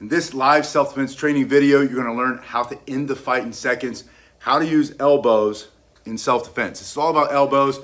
In this live self-defense training video, you're gonna learn how to end the fight in seconds, how to use elbows in self-defense. It's all about elbows.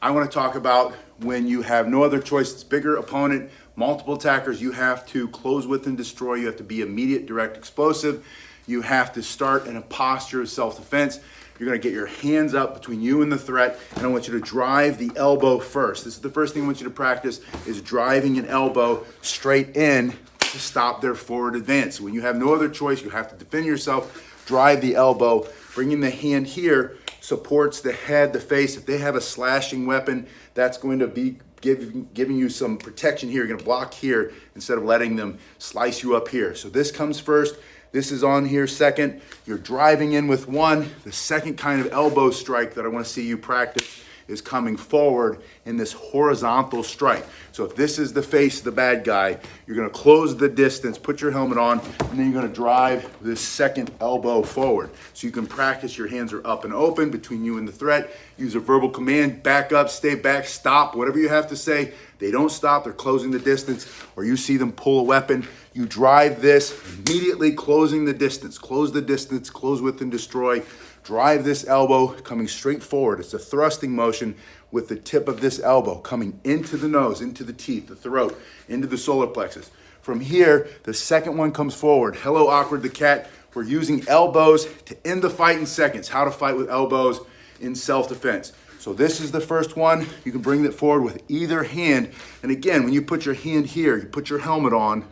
I wanna talk about when you have no other choice, it's bigger opponent, multiple attackers, you have to close with and destroy, you have to be immediate, direct, explosive. You have to start in a posture of self-defense. You're gonna get your hands up between you and the threat, and I want you to drive the elbow first. This is the first thing I want you to practice, is driving an elbow straight in to stop their forward advance. When you have no other choice, you have to defend yourself, drive the elbow, bringing the hand here supports the head, the face. If they have a slashing weapon, that's going to be giving you some protection here. You're gonna block here instead of letting them slice you up here. So this comes first. This is on here second. You're driving in with one. The second kind of elbow strike that I want to see you practice is coming forward in this horizontal strike. So if this is the face of the bad guy, you're gonna close the distance, put your helmet on, and then you're gonna drive this second elbow forward. So you can practice, your hands are up and open between you and the threat. Use a verbal command, back up, stay back, stop, whatever you have to say. They don't stop, they're closing the distance, or you see them pull a weapon. You drive this, immediately closing the distance, close with and destroy. Drive this elbow coming straight forward. It's a thrusting motion with the tip of this elbow coming into the nose, into the teeth, the throat, into the solar plexus. From here, the second one comes forward. Hello, Awkward the cat. We're using elbows to end the fight in seconds. How to fight with elbows in self-defense. So this is the first one. You can bring it forward with either hand. And again, when you put your hand here, you put your helmet on,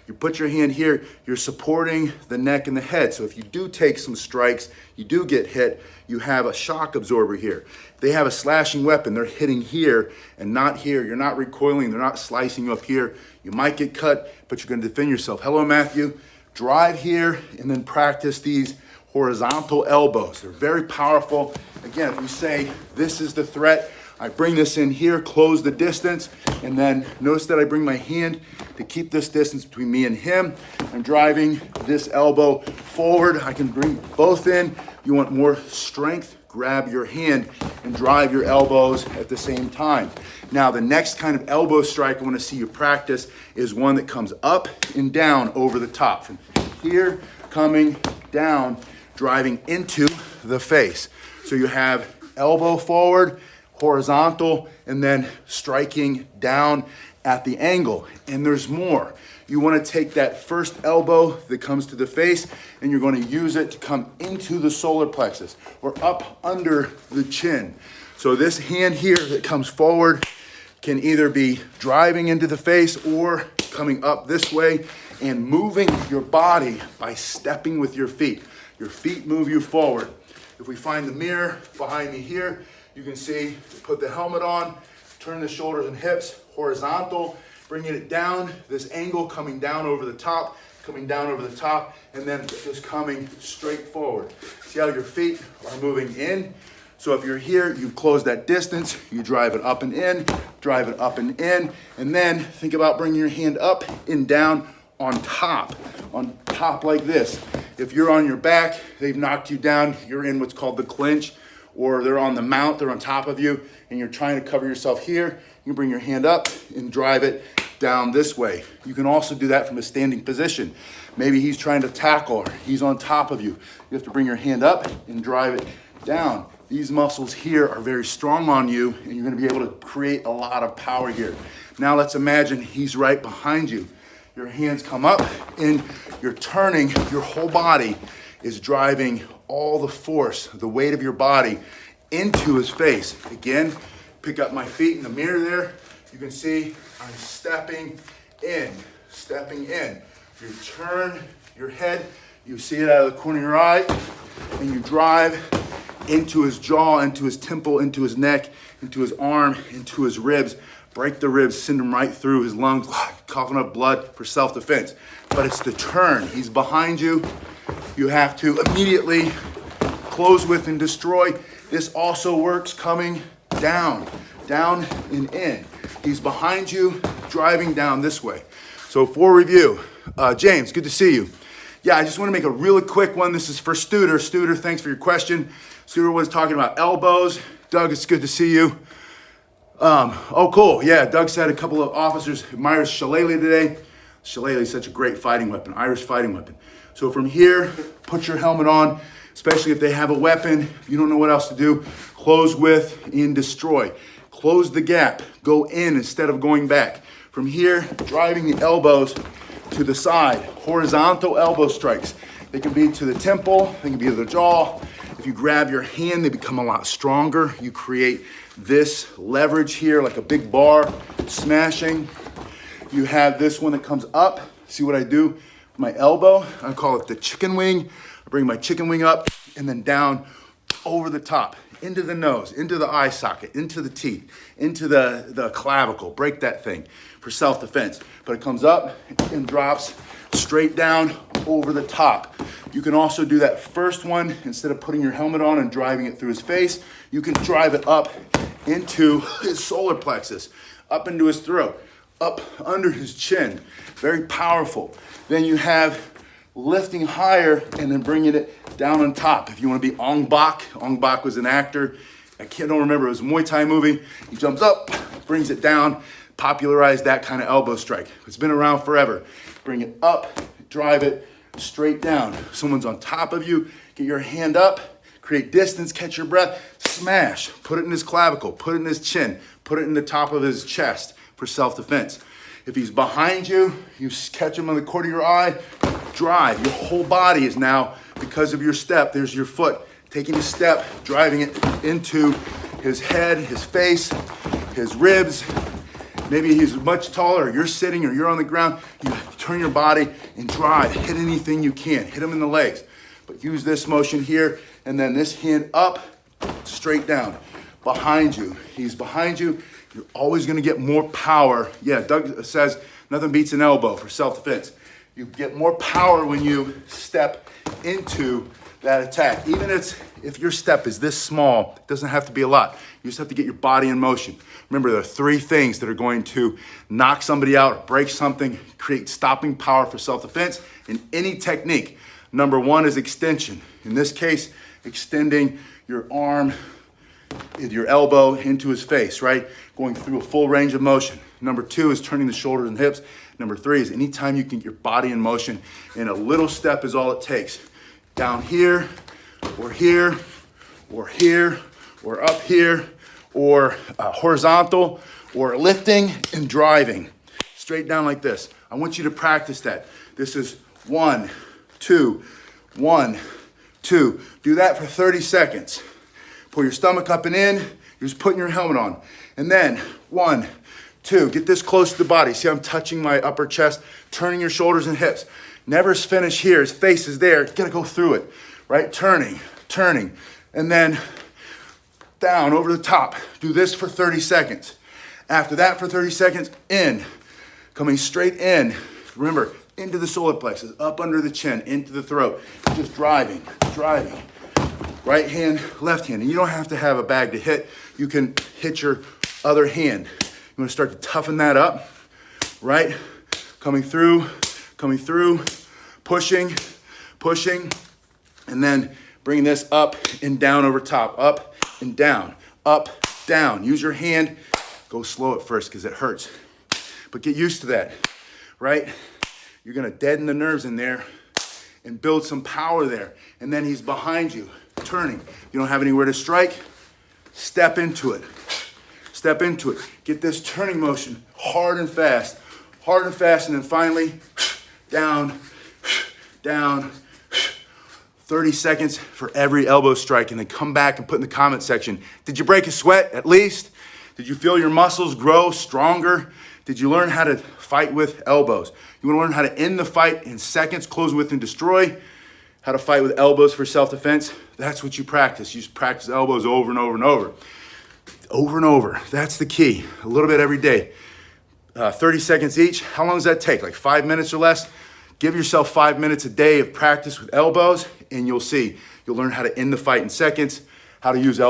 you put your hand here, you're supporting the neck and the head. So if you do take some strikes, you do get hit, you have a shock absorber here. If they have a slashing weapon, they're hitting here and not here. You're not recoiling, they're not slicing you up here. You might get cut, but you're gonna defend yourself. Hello, Matthew. Drive here and then practice these horizontal elbows. They're very powerful. Again, if we say this is the threat, I bring this in here, close the distance, and then notice that I bring my hand to keep this distance between me and him. I'm driving this elbow forward. I can bring both in. You want more strength, grab your hand and drive your elbows at the same time. Now, the next kind of elbow strike I want to see you practice is one that comes up and down over the top. From here, coming down, driving into the face. So you have elbow forward, horizontal, and then striking down at the angle. And there's more. You want to take that first elbow that comes to the face and you're going to use it to come into the solar plexus or up under the chin. So this hand here that comes forward can either be driving into the face or coming up this way and moving your body by stepping with your feet. Your feet move you forward. If we find the mirror behind me here, you can see, put the helmet on, turn the shoulders and hips horizontal, bringing it down, this angle coming down over the top, and then just coming straight forward. See how your feet are moving in? So if you're here, you close that distance, you drive it up and in, and then think about bringing your hand up and down on top like this. If you're on your back, they've knocked you down, you're in what's called the clinch, or they're on the mount, they're on top of you, and you're trying to cover yourself here, you can bring your hand up and drive it down this way. You can also do that from a standing position. Maybe he's trying to tackle, or he's on top of you. You have to bring your hand up and drive it down. These muscles here are very strong on you, and you're gonna be able to create a lot of power here. Now let's imagine he's right behind you. Your hands come up, and you're turning, your whole body is driving all the force, the weight of your body into his face. Again, pick up my feet in the mirror there. You can see I'm stepping in. You turn your head, you see it out of the corner of your eye, and you drive into his jaw, into his temple, into his neck, into his arm, into his ribs. Break the ribs, send them right through his lungs, coughing up blood for self-defense. But it's the turn. He's behind you. You have to immediately close with and destroy. This also works coming down and in. He's behind you, driving down this way. So for review, James, good to see you. Yeah, I just want to make a really quick one. This is for Studer. Studer, thanks for your question. Studer was talking about elbows. Doug, it's good to see you. Oh, cool. Yeah, Doug said a couple of officers admires Shillelagh today. Shillelagh is such a great fighting weapon, Irish fighting weapon. So from here, put your helmet on, especially if they have a weapon. If you don't know what else to do, close with and destroy. Close the gap, go in instead of going back. From here, driving the elbows to the side, horizontal elbow strikes. They can be to the temple, they can be to the jaw. If you grab your hand, they become a lot stronger. You create this leverage here, like a big bar, smashing. You have this one that comes up. See what I do with my elbow? I call it the chicken wing. I bring my chicken wing up and then down over the top, into the nose, into the eye socket, into the teeth, into the clavicle. Break that thing for self-defense. But it comes up and drops straight down over the top. You can also do that first one, instead of putting your helmet on and driving it through his face, you can drive it up into his solar plexus, up into his throat, up under his chin. Very powerful. Then you have lifting higher and then bringing it down on top. If you want to be Ong Bak was an actor. Don't remember, it was a Muay Thai movie. He jumps up, brings it down, popularized that kind of elbow strike. It's been around forever. Bring it up, drive it straight down. Someone's on top of you, get your hand up, create distance, catch your breath, smash, put it in his clavicle, put it in his chin, put it in the top of his chest for self-defense. If he's behind you, you catch him on the corner of your eye, drive. Your whole body is now, because of your step, there's your foot, taking a step, driving it into his head, his face, his ribs. Maybe he's much taller, or you're sitting, or you're on the ground. You turn your body and drive. Hit anything you can. Hit him in the legs. But use this motion here, and then this hand up, straight down. Behind you. He's behind you. You're always going to get more power. Yeah, Doug says nothing beats an elbow for self-defense. You get more power when you step into that attack. Even if your step is this small, it doesn't have to be a lot. You just have to get your body in motion. Remember, there are 3 things that are going to knock somebody out, or break something, create stopping power for self-defense in any technique. Number 1 is extension. In this case, extending your arm, your elbow into his face, right? Going through a full range of motion. Number 2 is turning the shoulders and hips. Number 3 is anytime you can get your body in motion, and a little step is all it takes. Down here, or here, or here, or up here, or horizontal, or lifting and driving. Straight down like this. I want you to practice that. This is 1, 2, 1, 2. Do that for 30 seconds. Pull your stomach up and in. You're just putting your helmet on. And then 1, 2. Get this close to the body. See, I'm touching my upper chest, turning your shoulders and hips. Never finish here. His face is there. You gotta go through it, right? Turning, and then down over the top. Do this for 30 seconds. After that, for 30 seconds, in. Coming straight in. Remember, into the solar plexus, up under the chin, into the throat. Just driving. Right hand, left hand. And you don't have to have a bag to hit. You can hit your other hand. You wanna start to toughen that up, right? Coming through, pushing, and then bringing this up and down over top, up and down, up, down. Use your hand. Go slow at first because it hurts, but get used to that, right? You're gonna deaden the nerves in there and build some power there. And then he's behind you, turning. You don't have anywhere to strike, step into it. Get this turning motion hard and fast, and then finally, down. 30 seconds for every elbow strike, and then come back and put in the comment section, did you break a sweat at least? Did you feel your muscles grow stronger? Did you learn how to fight with elbows? You wanna learn how to end the fight in seconds, close with and destroy, how to fight with elbows for self-defense? That's what you practice. You just practice elbows over and over and over. Over and over, that's the key. A little bit every day. 30 seconds each. How long does that take? Like 5 minutes or less? Give yourself 5 minutes a day of practice with elbows, and you'll see. You'll learn how to end the fight in seconds, how to use elbows.